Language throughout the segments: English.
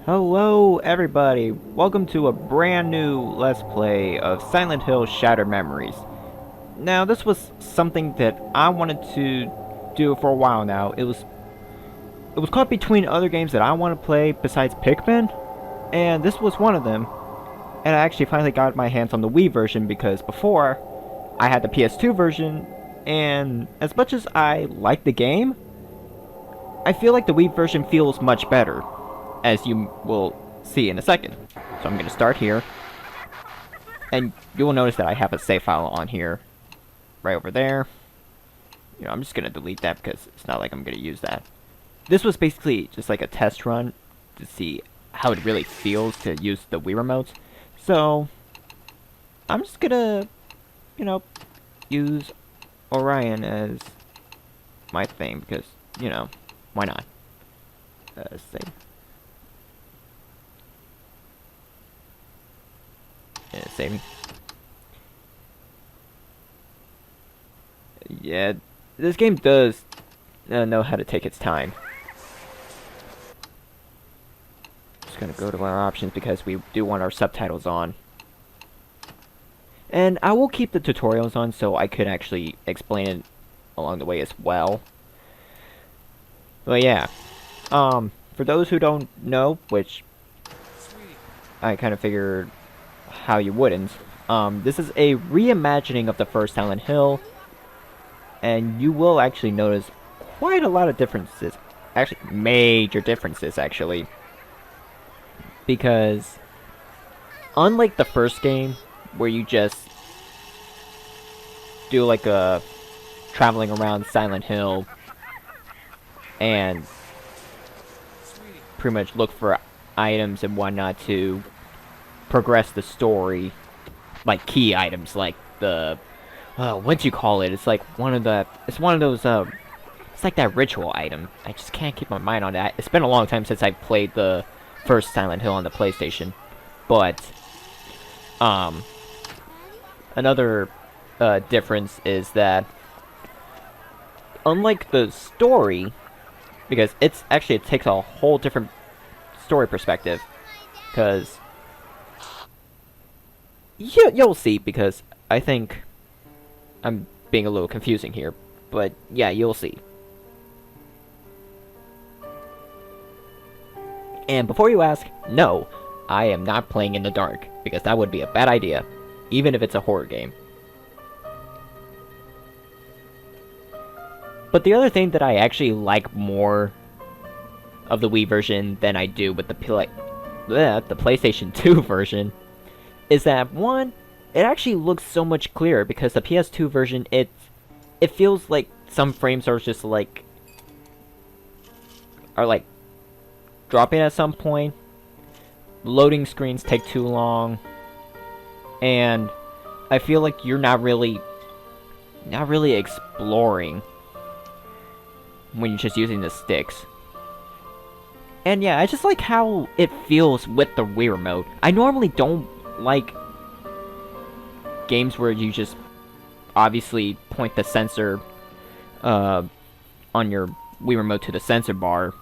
Hello everybody, welcome to a brand new Let's Play of Silent Hill Shattered Memories. Now this was something that I wanted to do for a while now. It was caught between other games that I want to play besides Pikmin, and this was one of them. And I actually finally got my hands on the Wii version because before I had the PS2 version, and as much as I like the game, I feel like the Wii version feels much better, as you will see in a second. So I'm going to start here, and you will notice that I have a save file on here, right over there. I'm just going to delete that because it's not like I'm going to use that. This was basically just like a test run to see how it really feels to use the Wii remote. So I'm just going to, use Oryon as my thing because, why not? Save. Saving. Yeah, this game does know how to take its time. Just gonna go to our options because we do want our subtitles on. And I will keep the tutorials on so I could actually explain it along the way as well. But yeah, for those who don't know, which I kind of figured how you wouldn't, this is a reimagining of the first Silent Hill, and you will actually notice quite a lot of differences. Actually, major differences, actually. Because, unlike the first game, where you just do like a traveling around Silent Hill and pretty much look for items and whatnot to progress the story, like key items, like the what do you call it? It's like it's one of those it's like that ritual item. I just can't keep my mind on that. It's been a long time since I played the first Silent Hill on the PlayStation, but another difference is that unlike the story, because it takes a whole different story perspective, because you'll see, because I think I'm being a little confusing here, but yeah, you'll see. And before you ask, no, I am not playing in the dark, because that would be a bad idea, even if it's a horror game. But the other thing that I actually like more of the Wii version than I do with the PlayStation 2 version is that, one, it actually looks so much clearer, because the PS2 version, it feels like some frames are just like dropping at some point. Loading screens take too long, and I feel like you're not really exploring when you're just using the sticks. And yeah, I just like how it feels with the Wii remote. I normally don't like games where you just obviously point the sensor on your Wii remote to the sensor bar,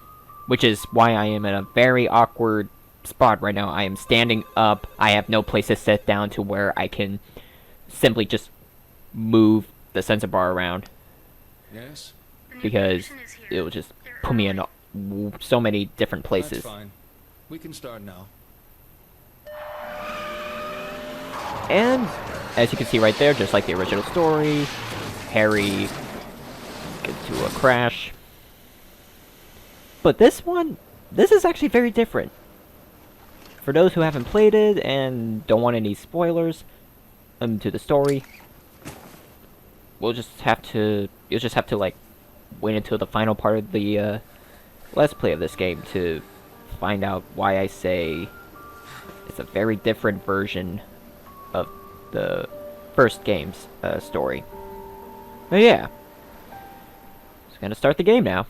which is why I am in a very awkward spot right now. I am standing up. I have no place to sit down to where I can simply just move the sensor bar around. Yes? Because it will just put me in so many different places. That's fine. We can start now. And as you can see right there, just like the original story, Harry gets to a crash. But this is actually very different. For those who haven't played it and don't want any spoilers to the story, you'll just have to like wait until the final part of the Let's Play of this game to find out why I say it's a very different version of the first game's story. But yeah, just gonna start the game now.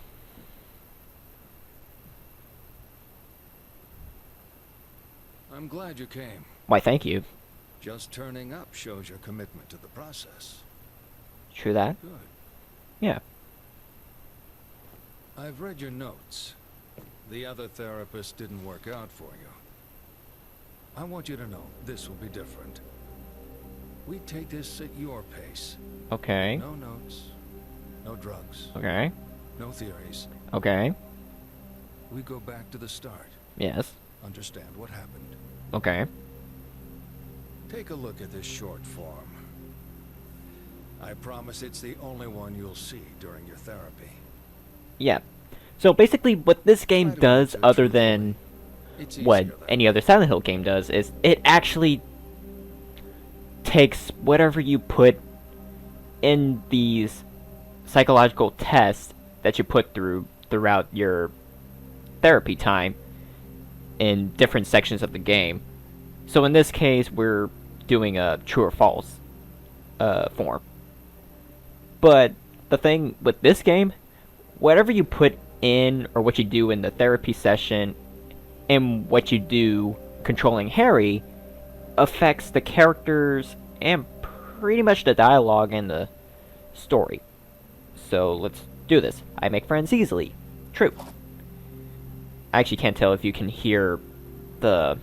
I'm glad you came. Why, thank you. Just turning up shows your commitment to the process. True that? Good. Yeah. I've read your notes. The other therapist didn't work out for you. I want you to know this will be different. We take this at your pace. Okay. No notes, no drugs, Okay. no theories. Okay. We go back to the start. Yes. Understand what happened. Okay. Take a look at this short form. I promise it's the only one you'll see during your therapy. Yeah. So basically what this game Try to does, answer other truthfully. than It's what easier that any other Silent Hill game does, is it actually takes whatever you put in these psychological tests that you put throughout your therapy time in different sections of the game. So in this case, we're doing a true or false form. But the thing with this game, whatever you put in or what you do in the therapy session and what you do controlling Harry affects the characters and pretty much the dialogue and the story. So let's do this. I make friends easily. True. I actually can't tell if you can hear the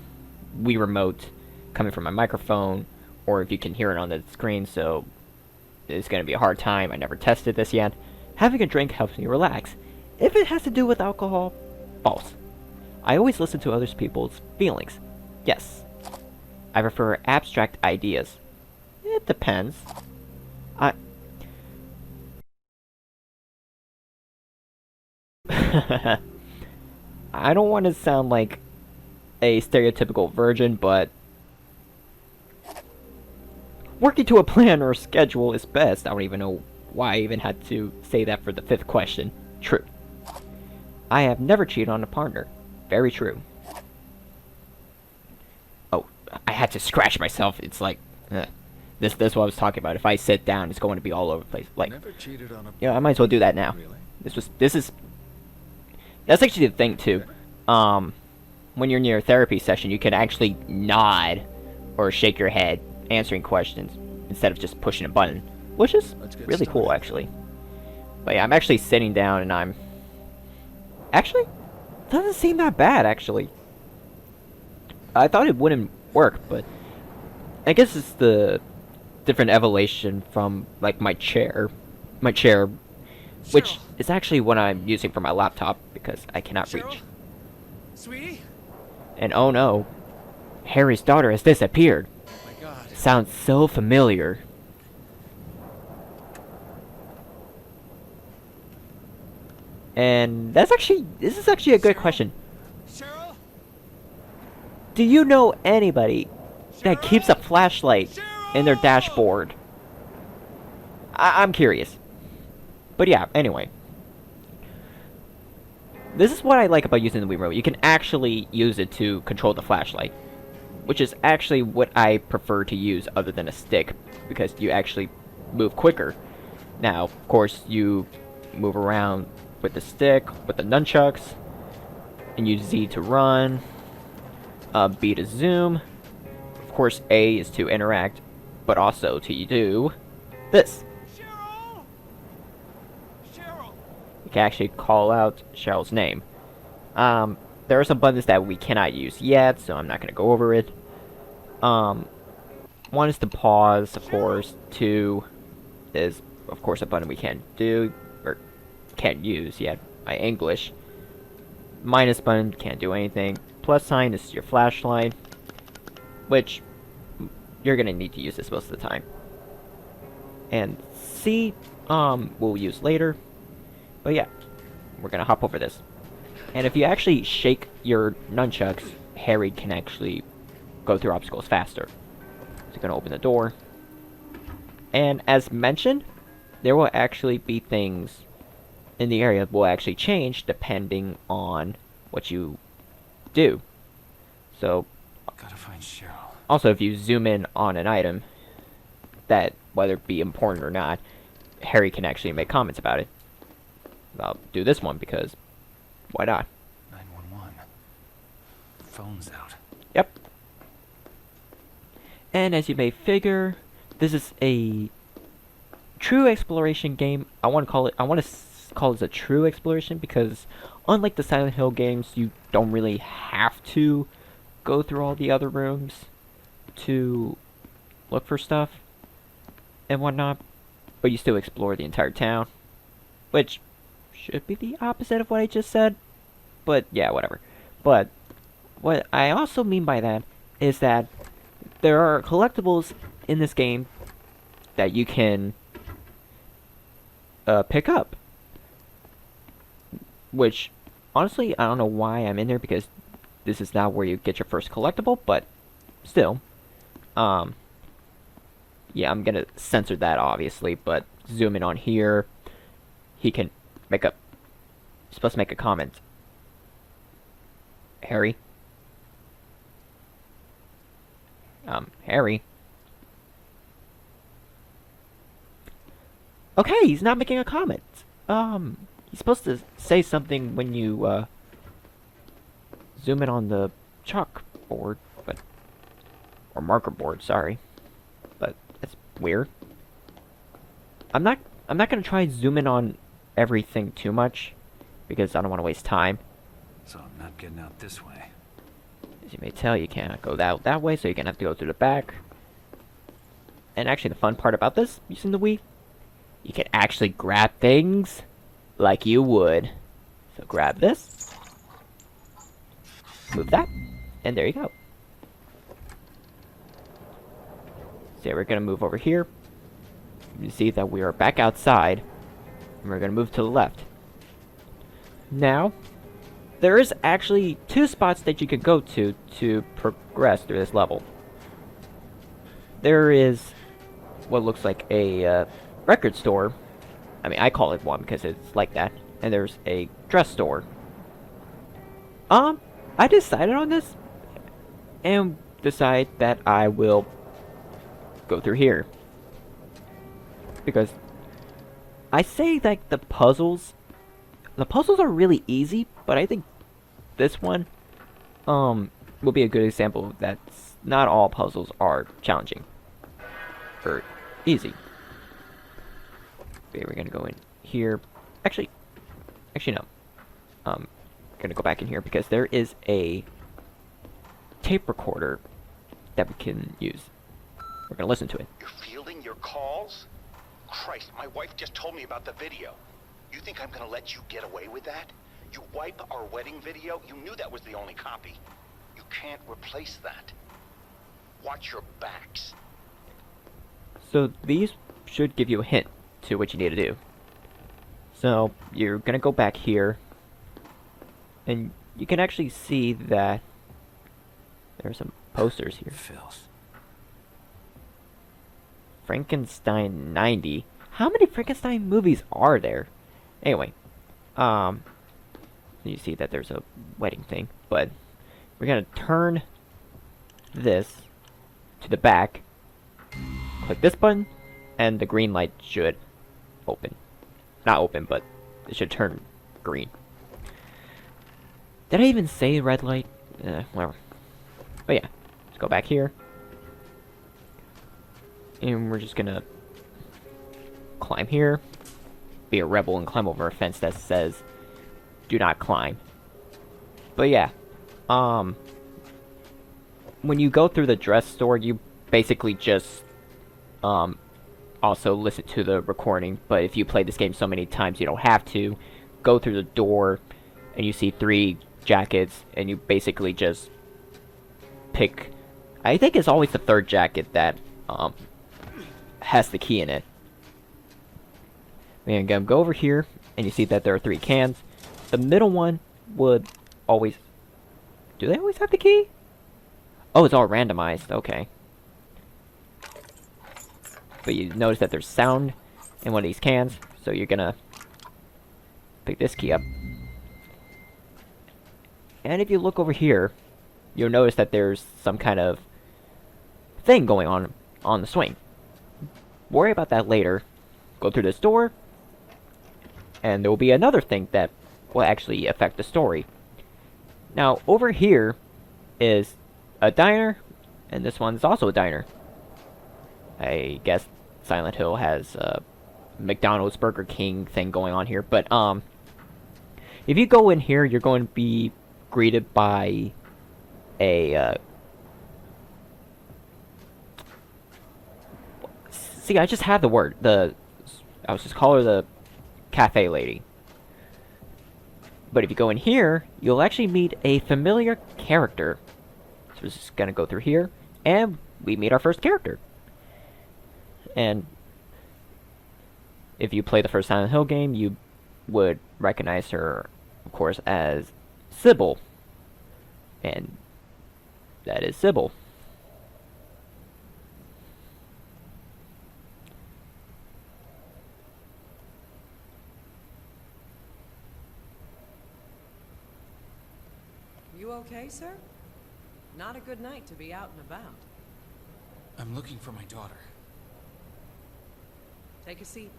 Wii remote coming from my microphone or if you can hear it on the screen, so it's going to be a hard time. I never tested this yet. Having a drink helps me relax. If it has to do with alcohol, false. I always listen to other people's feelings. Yes. I prefer abstract ideas. It depends. I I don't want to sound like a stereotypical virgin, but working to a plan or schedule is best. I don't even know why I even had to say that for the 5th question. True. I have never cheated on a partner. Very true. Oh, I had to scratch myself. It's like, this is what I was talking about. If I sit down, it's going to be all over the place. Like, never cheated on a yeah, I might as well do that now. Really? That's actually the thing too. When you're near a therapy session, you can actually nod or shake your head answering questions instead of just pushing a button, which is Let's get really cool started. actually. But yeah, I'm actually sitting down and I'm actually doesn't seem that bad actually. I thought it wouldn't work, but I guess it's the different evolution from like my chair, which is actually what I'm using for my laptop because I cannot reach. Sweetie? And oh no, Harry's daughter has disappeared. Oh my god. Sounds so familiar. And this is actually a good question. Cheryl? Do you know anybody that keeps a flashlight in their dashboard? I'm curious. But yeah, anyway. This is what I like about using the Wii Remote. You can actually use it to control the flashlight, which is actually what I prefer to use other than a stick, because you actually move quicker. Now, of course, you move around with the stick, with the nunchucks, and use Z to run, B to zoom. Of course, A is to interact, but also to do this. Cheryl! Cheryl! You can actually call out Cheryl's name. There are some buttons that we cannot use yet, so I'm not going to go over it. One is to pause, of course. 2 is, of course, a button we can't do, or can't use yet by English. Minus button, can't do anything. Plus sign is your flashlight, which you're going to need to use this most of the time. And C, we'll use later. But yeah, we're going to hop over this. And if you actually shake your nunchucks, Harry can actually go through obstacles faster. So you're going to open the door. And as mentioned, there will actually be things in the area that will actually change depending on what you do. So, Gotta find Cheryl. also if you zoom in on an item, that, whether it be important or not, Harry can actually make comments about it. I'll do this one because, why not? 911. Phone's out. Yep. And as you may figure, this is a true exploration game. I want to call this a true exploration, because unlike the Silent Hill games, you don't really have to go through all the other rooms to look for stuff and whatnot, but you still explore the entire town, which should be the opposite of what I just said, but yeah, whatever. But what I also mean by that is that there are collectibles in this game that you can pick up, which honestly I don't know why I'm in there, because this is not where you get your first collectible, but still, yeah, I'm gonna censor that obviously, but zoom in on here. He can make a, supposed to make a comment. Harry. Harry. Okay, he's not making a comment. He's supposed to say something when you, zoom in on the chalkboard, but, or marker board, sorry. But that's weird. I'm not gonna try and zoom in on everything too much, because I don't want to waste time. So I'm not getting out this way. As you may tell, you cannot go that way, so you're gonna have to go through the back. And actually, the fun part about this, using the Wii, you can actually grab things like you would. So grab this, move that, and there you go. So we're gonna move over here. You see that we are back outside, and we're gonna move to the left. Now, there is actually 2 spots that you can go to progress through this level. There is what looks like a record store. I mean, I call it one because it's like that. And there's a dress store. I decided on this and decide that I will go through here, because I say that the puzzles are really easy, but I think this one will be a good example that not all puzzles are challenging or easy. Okay, we're gonna go in here. Actually no. Gonna go back in here because there is a tape recorder that we can use. We're gonna listen to it. You're fielding your calls? Christ, my wife just told me about the video. You think I'm gonna let you get away with that? You wipe our wedding video? You knew that was the only copy. You can't replace that. Watch your backs. So these should give you a hint to what you need to do. So you're gonna go back here, and you can actually see that there are some posters here. Filth. Frankenstein 90. How many Frankenstein movies are there? Anyway, you see that there's a wedding thing, but we're gonna turn this to the back, click this button, and the green light should open. Not open, but it should turn green. Did I even say red light? Whatever. But yeah, let's go back here. And we're just gonna climb here, be a rebel, and climb over a fence that says, do not climb. But yeah, when you go through the dress store, you basically just, also listen to the recording, but if you play this game so many times, you don't have to. Go through the door, and you see 3 jackets, and you basically just pick, I think it's always the 3rd jacket that, has the key in it. We're gonna go over here, and you see that there are 3 cans. The middle one would always... Do they always have the key? Oh, it's all randomized. Okay. But you notice that there's sound in one of these cans, so you're gonna pick this key up. And if you look over here, you'll notice that there's some kind of thing going on the swing. Worry about that later. Go through this door, and there will be another thing that will actually affect the story. Now, over here is a diner, and this one's also a diner. I guess Silent Hill has McDonald's, Burger King thing going on here. But if you go in here, you're going to be greeted by a see, I just had the word. I was just call her the cafe lady. But if you go in here, you'll actually meet a familiar character. So we're just gonna go through here, and we meet our first character. And if you play the first Silent Hill game, you would recognize her, of course, as Sybil. And that is Sybil. You okay, sir? Not a good night to be out and about. I'm looking for my daughter. Take a seat.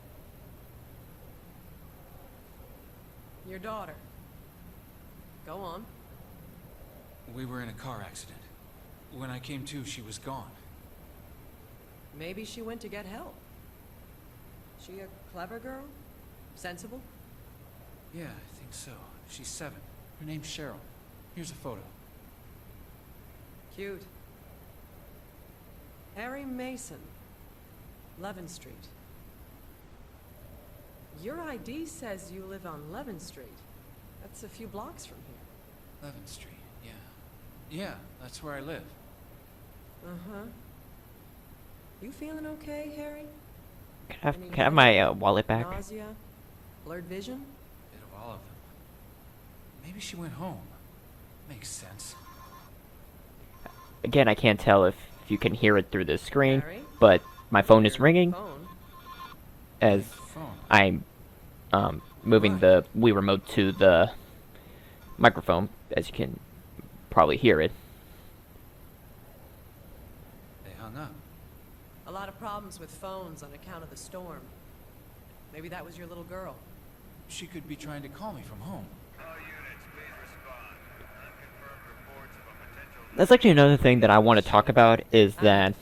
Your daughter. Go on. We were in a car accident. When I came to, she was gone. Maybe she went to get help. She a clever girl? Sensible? Yeah, I think so. She's 7. Her name's Cheryl. Here's a photo. Cute. Harry Mason. Levin Street. Your ID says you live on Levin Street. That's a few blocks from here. 11th Street, yeah. Yeah, that's where I live. Uh-huh. You feeling okay, Harry? Can I have my wallet back? Nausea? Blurred vision? Bit of all of them. Maybe she went home. Makes sense. Again, I can't tell if you can hear it through the screen, Harry? but my phone is ringing Phone? as Phone. I'm moving the Wii remote to the microphone, as you can probably hear it. They hung up. A lot of problems with phones on account of the storm. Maybe that was your little girl. She could be trying to call me from home. That's actually another thing that I want to talk about is that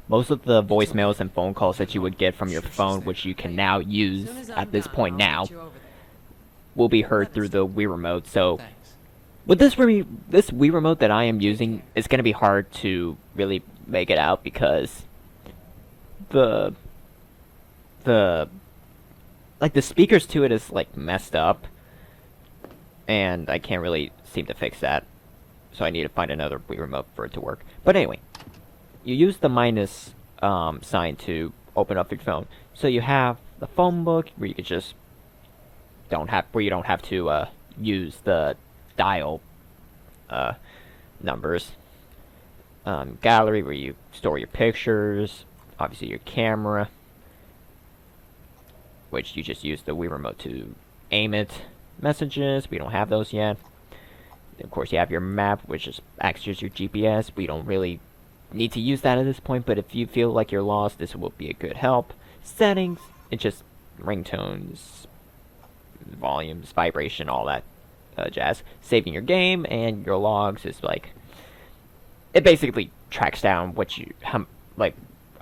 most of the voicemails and phone calls that you would get from your phone, which you can now use at this point now, will be heard through the Wii remote. So Thanks. with this Wii remote that I am using, it's going to be hard to really make it out because the speakers to it is like messed up, and I can't really seem to fix that. So I need to find another Wii remote for it to work. But anyway, you use the minus sign to open up your phone. So you have the phone book where you could just don't have to use the dial numbers. Gallery where you store your pictures. Obviously your camera, which you just use the Wii remote to aim it. Messages, we don't have those yet. Of course, you have your map, which just acts as your GPS. We don't really need to use that at this point, but if you feel like you're lost, this will be a good help. Settings, it's just ringtones, volumes, vibration, all that jazz. Saving your game and your logs is like, it basically tracks down what you how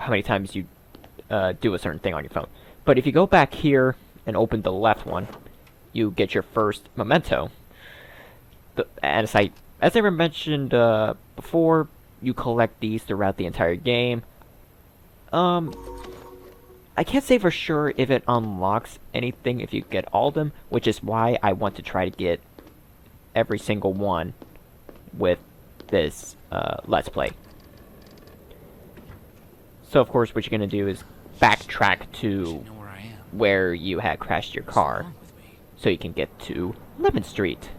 many times you do a certain thing on your phone. But if you go back here and open the left one, you get your first memento. As I mentioned before, you collect these throughout the entire game. I can't say for sure if it unlocks anything if you get all of them, which is why I want to try to get every single one with this Let's Play. So of course what you're going to do is backtrack to Should know where I am. where you had crashed your What's car, wrong with me? so you can get to 11th Street.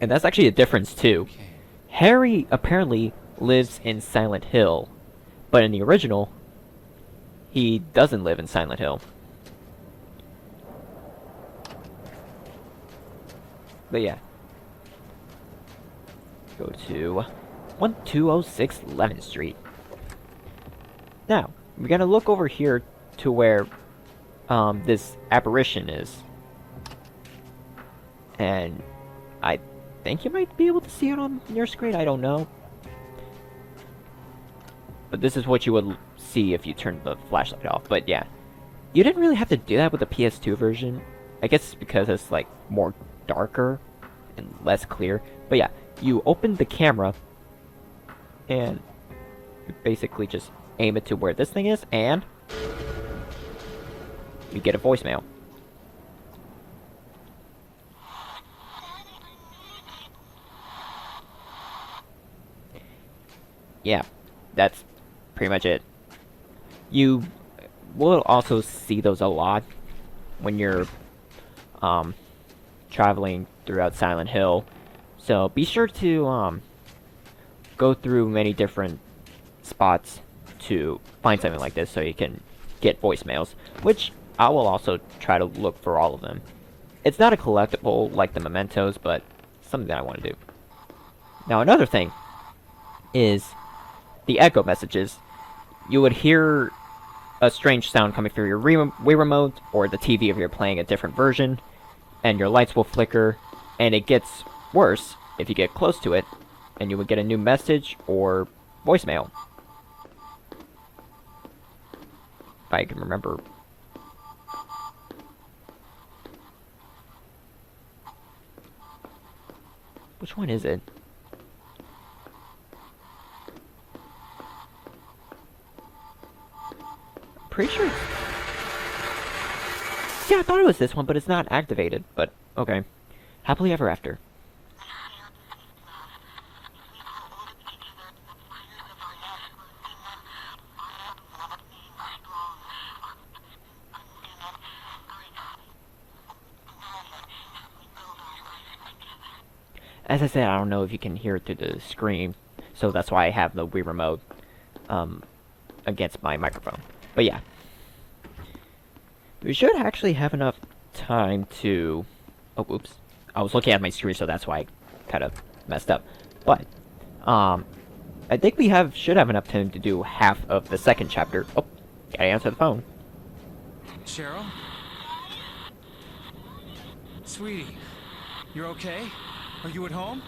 And that's actually a difference too. Okay. Harry apparently lives in Silent Hill, but in the original, he doesn't live in Silent Hill. But yeah. Go to 1206 11th Street. Now, we gotta look over here to where this apparition is. And I think you might be able to see it on your screen, I don't know. But this is what you would see if you turned the flashlight off. But yeah, you didn't really have to do that with the PS2 version. I guess it's because it's like more darker and less clear. But yeah, you open the camera and you basically just aim it to where this thing is, and you get a voicemail. Yeah, that's pretty much it. You will also see those a lot when you're traveling throughout Silent Hill. So be sure to go through many different spots to find something like this so you can get voicemails, which I will also try to look for all of them. It's not a collectible like the mementos, but something that I want to do. Now another thing is the echo messages. You would hear a strange sound coming through your Wii remote or the TV if you're playing a different version, and your lights will flicker, and it gets worse if you get close to it, and you would get a new message or voicemail. If I can remember. Which one is it? Pretty sure it's... Yeah, I thought it was this one, but it's not activated. But, okay. Happily ever after. As I said, I don't know if you can hear it through the screen, so that's why I have the Wii remote against my microphone. But yeah, we should actually have enough time to... Oh, oops. I was looking at my screen, so that's why I kind of messed up. But, I think we should have enough time to do half of the second chapter. Oh, gotta answer the phone. Cheryl? Sweetie, you're okay? Are you at home?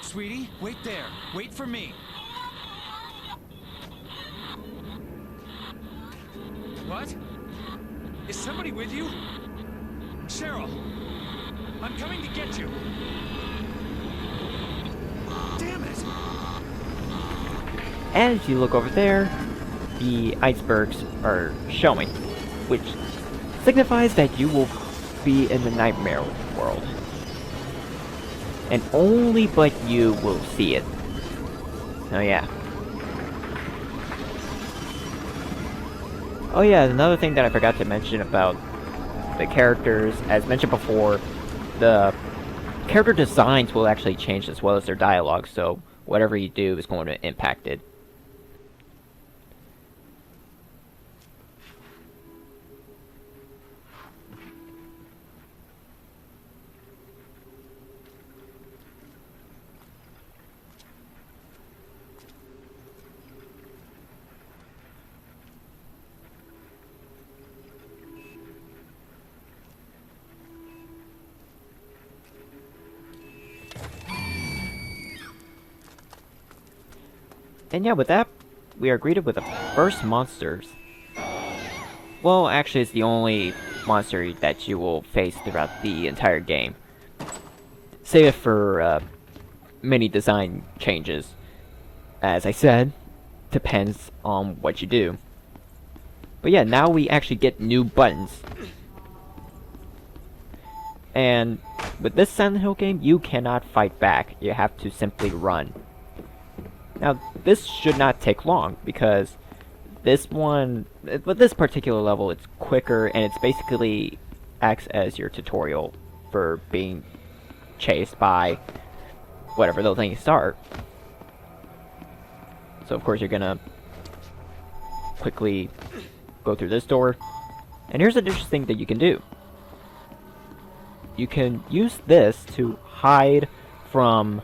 Sweetie, wait there. Wait for me. What? Is somebody with you? Cheryl! I'm coming to get you! Damn it! As you look over there, the icebergs are showing, which signifies that you will be in the nightmare world. And only but you will see it. Oh yeah. Oh yeah, another thing that I forgot to mention about the characters, as mentioned before, the character designs will actually change as well as their dialogue, so whatever you do is going to impact it. And yeah, with that, we are greeted with the first monsters. Well, actually, it's the only monster that you will face throughout the entire game. Save it for many design changes. As I said, depends on what you do. But yeah, now we actually get new buttons. And with this Silent Hill game, you cannot fight back. You have to simply run. Now, this should not take long, because this one, with this particular level, it's quicker, and it's basically acts as your tutorial for being chased by whatever those things start. So, of course, you're gonna quickly go through this door. And here's an interesting thing that you can do. You can use this to hide from,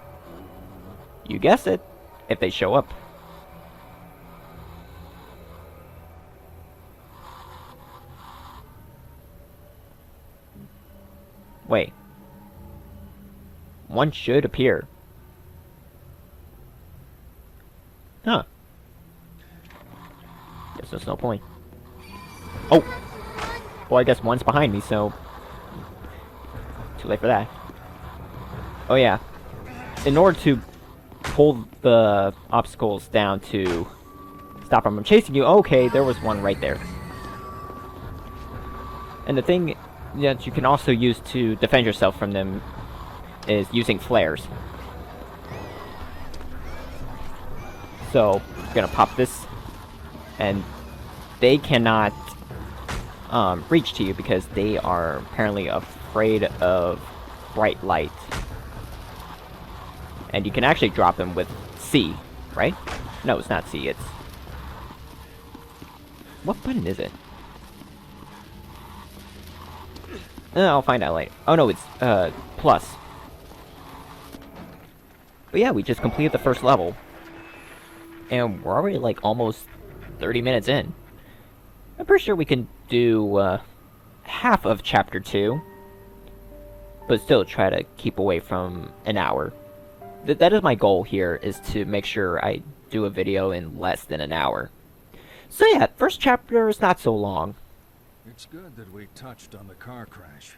you guessed it, if they show up. Wait. One should appear. so there's no point. Oh! Well, I guess one's behind me, so... Too late for that. Oh yeah. In order to pull the obstacles down to stop them from chasing you, okay, there was one right there. And the thing that you can also use to defend yourself from them is using flares. So, I'm gonna pop this, and they cannot reach to you because they are apparently afraid of bright light. And you can actually drop them with C, right? No, it's not C, it's... What button is it? I'll find out later. Oh no, it's plus. But yeah, we just completed the first level. And we're already like almost 30 minutes in. I'm pretty sure we can do half of chapter 2. But still try to keep away from an hour. That is my goal here, is to make sure I do a video in less than an hour. So yeah, first chapter is not so long. It's good that we touched on the car crash.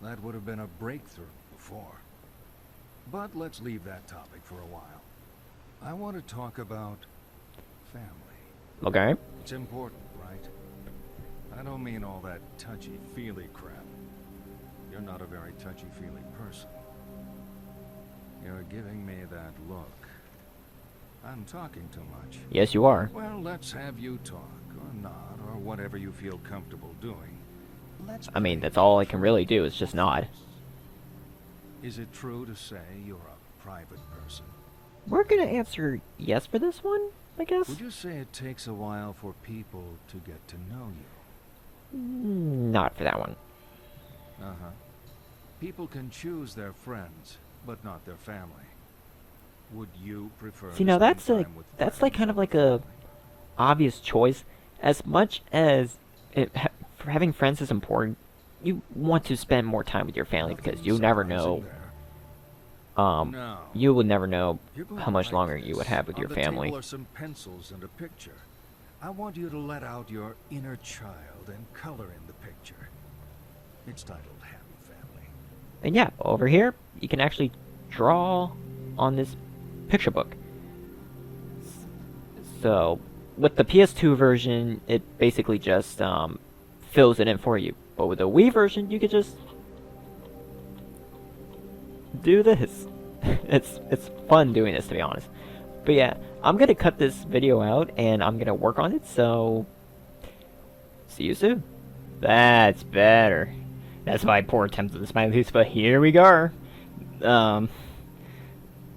That would have been a breakthrough before. But let's leave that topic for a while. I want to talk about family. Okay. It's important, right? I don't mean all that touchy-feely crap. You're not a very touchy-feely person. You're giving me that look. I'm talking too much. Yes, you are. Well, let's have you talk, or not, or whatever you feel comfortable doing. I mean, that's all I can really do, is just nod. Is it true to say you're a private person? We're gonna answer yes for this one, I guess? Would you say it takes a while for people to get to know you? Not for that one. Uh-huh. People can choose their friends, but not their family. Would you prefer See, to now spend that's time with like friends kind of or like a family? obvious choice. As much as for having friends is important, you want to spend more time with your family because you Nothing never surprising know. there. No. You would never know You're going how much like longer you would this. have with your On family. the table are some pencils and a picture. I want you to let out your inner child and color in the picture. It's titled Happy Family. And yeah, over here, you can actually draw on this picture book. So, with the PS2 version, it basically just fills it in for you. But with the Wii version, you could just do this. It's fun doing this, to be honest. But yeah, I'm gonna cut this video out and I'm gonna work on it, so see you soon. That's better. That's my poor attempt at the smiley face, but here we go.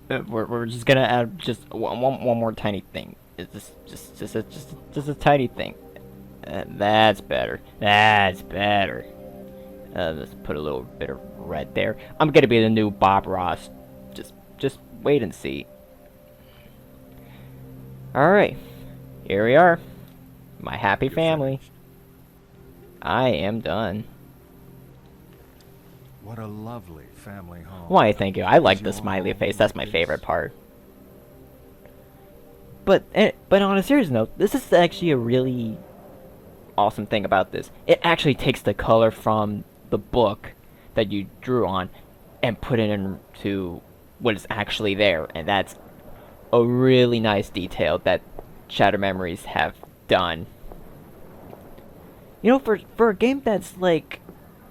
We're just gonna add just one more tiny thing. It's just a tiny thing. That's better. That's better. Let's put a little bit of red there. I'm gonna be the new Bob Ross. Just wait and see. Alright. Here we are. My happy family. I am done. What a lovely family home. Why, thank you. I like Is the your smiley home face. That's like my this? favorite part. But on a serious note, this is actually a really awesome thing about this. It actually takes the color from the book that you drew on and put it into what is actually there, and that's a really nice detail that Shattered Memories have done. You know, for a game that's like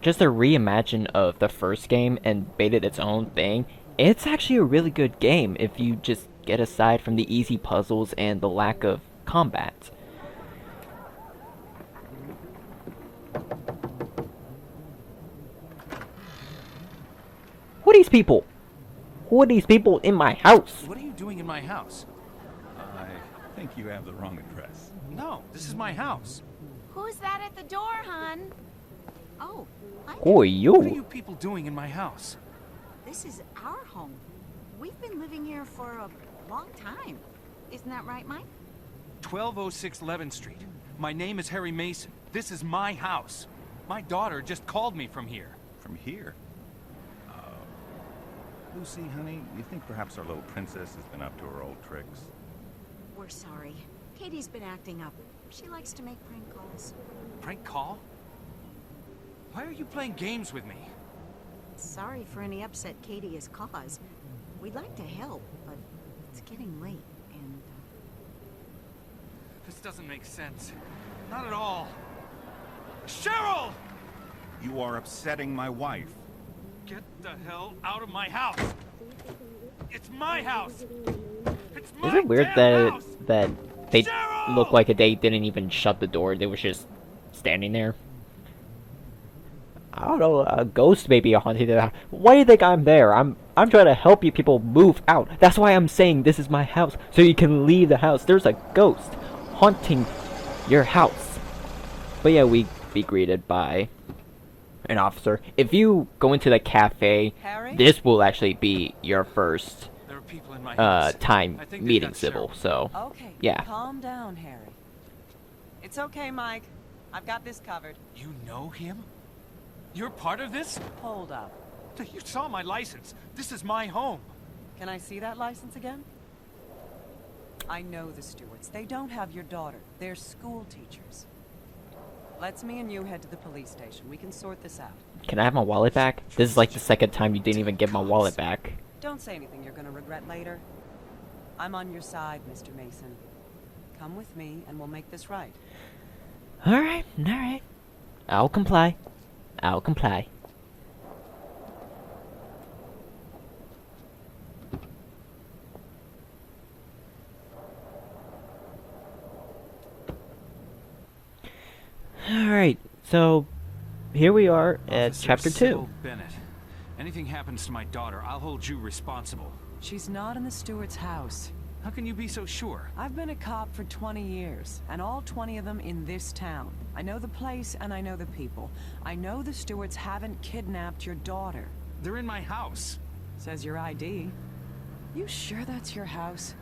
just a reimagine of the first game and made it its own thing, it's actually a really good game if you just get aside from the easy puzzles and the lack of combat. Who are these people? Who are these people in my house? What are you doing in my house? I think you have the wrong address. No, this is my house. Who's that at the door, hon? Oh, hi. Who are What are you? you people doing in my house? This is our home. We've been living here for a long time. Isn't that right, Mike? 1206 Levin Street. My name is Harry Mason. This is my house. My daughter just called me from here. From here? Lucy, honey, you think perhaps our little princess has been up to her old tricks? We're sorry. Katie's been acting up. She likes to make prank calls. Prank call? Why are you playing games with me? Sorry for any upset Katie has caused. We'd like to help, but it's getting late, and... This doesn't make sense. Not at all. Cheryl! You are upsetting my wife. Get the hell out of my house! It's my house! It's my Is it weird damn house! that they Cheryl! look like they didn't even shut the door? They was just standing there. I don't know, a ghost may be haunting the house. Why do you think I'm there? I'm trying to help you people move out. That's why I'm saying this is my house, so you can leave the house. There's a ghost haunting your house. But yeah, we be greeted by an officer. If you go into the cafe, Harry? this will actually be your first There are people in my house. time I think they've meeting got civil, Cheryl. so Okay, yeah. calm down, Harry. It's okay, Mike. I've got this covered. You know him? You're part of this? Hold up. You saw my license. This is my home. Can I see that license again? I know the Stewarts. They don't have your daughter. They're school teachers. Let's me and you head to the police station. We can sort this out. Can I have my wallet back? This is like the second time you didn't even get my wallet back. Don't say anything you're gonna regret later. I'm on your side, Mr. Mason. Come with me and we'll make this right. Alright, alright. I'll comply. I'll comply. Alright, so here we are at Officer chapter 2. Sybil Bennett. Anything happens to my daughter, I'll hold you responsible. She's not in the Stewart's house. How can you be so sure? I've been a cop for 20 years, and all 20 of them in this town. I know the place and I know the people. I know the Stewarts haven't kidnapped your daughter. They're in my house. Says your ID. You sure that's your house?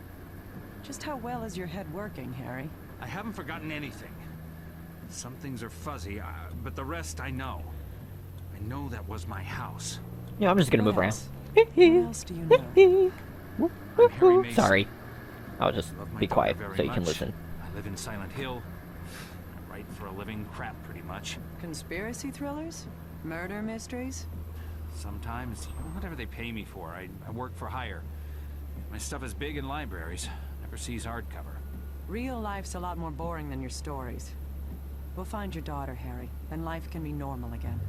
Just how well is your head working, Harry? I haven't forgotten anything. Some things are fuzzy, but the rest I know. I know that was my house. Yeah, I'm just gonna What move around. else? What else do you know? I'm Harry Mason. Sorry. I'll just Love my be daughter quiet very so you can much. listen. I live in Silent Hill. I write for a living, crap pretty much. Conspiracy thrillers? Murder mysteries? Sometimes, whatever they pay me for, I work for hire. My stuff is big in libraries. Never sees hardcover. Real life's a lot more boring than your stories. We'll find your daughter, Harry. Then life can be normal again.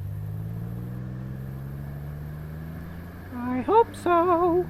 I hope so.